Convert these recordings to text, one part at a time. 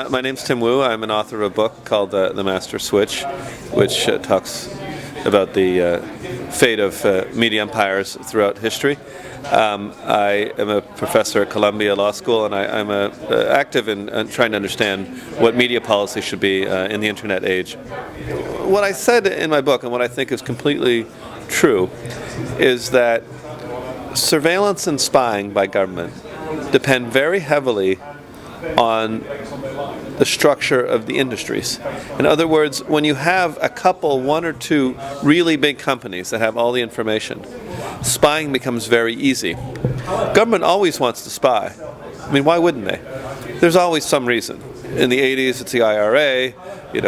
My name's Tim Wu. I'm an author of a book called The Master Switch, which talks about the fate of media empires throughout history. I am a professor at Columbia Law School, and I'm active in trying to understand what media policy should be in the internet age. What I said in my book, and what I think is completely true, is that surveillance and spying by government depend very heavily on the structure of the industries. In other words, when you have one or two really big companies that have all the information, spying becomes very easy. Government always wants to spy. I mean, why wouldn't they? There's always some reason. In the 80s, it's the IRA.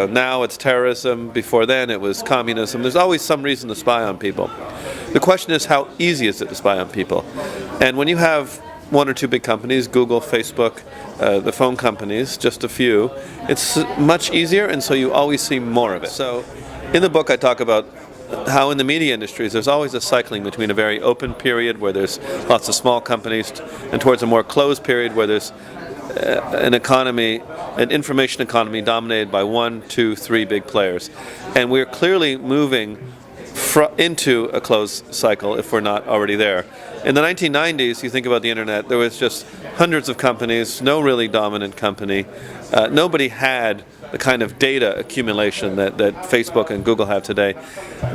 Now it's terrorism. Before then, it was communism. There's always some reason to spy on people. The question is, how easy is it to spy on people? And when you have one or two big companies, Google, Facebook, the phone companies, just a few, it's much easier, and so you always see more of it. So in the book I talk about how in the media industries there's always a cycling between a very open period where there's lots of small companies and towards a more closed period where there's an information economy dominated by 1, 2, 3 big players. And we're clearly moving into a closed cycle if we're not already there. In the 1990s, you think about the internet, there was just hundreds of companies, no really dominant company. Nobody had the kind of data accumulation that Facebook and Google have today.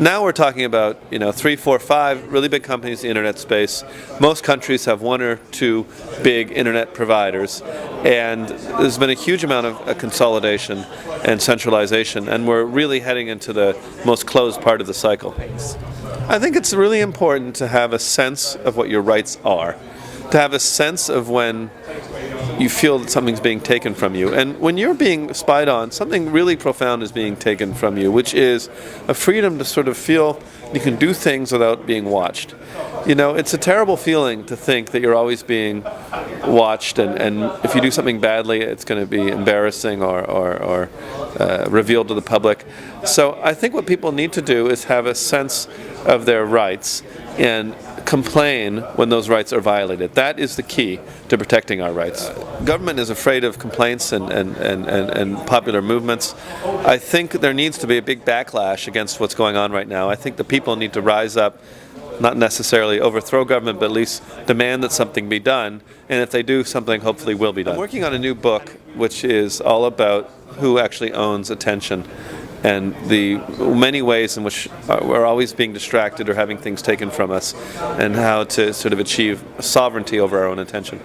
Now we're talking about 3, 4, 5 really big companies in the internet space. Most countries have 1 or 2 big internet providers, and there's been a huge amount of consolidation and centralization, and we're really heading into the most closed part of the cycle. I think it's really important to have a sense of what your rights are, to have a sense of when you feel that something's being taken from you. And when you're being spied on, something really profound is being taken from you, which is a freedom to sort of feel you can do things without being watched. It's a terrible feeling to think that you're always being watched, and if you do something badly, it's going to be embarrassing or revealed to the public. So I think what people need to do is have a sense of their rights and complain when those rights are violated. That is the key to protecting our rights. Government is afraid of complaints and popular movements. I think there needs to be a big backlash against what's going on right now. I think the people need to rise up, not necessarily overthrow government, but at least demand that something be done, and if they do, something hopefully will be done. I'm working on a new book which is all about who actually owns attention and the many ways in which we're always being distracted or having things taken from us, and how to sort of achieve sovereignty over our own attention.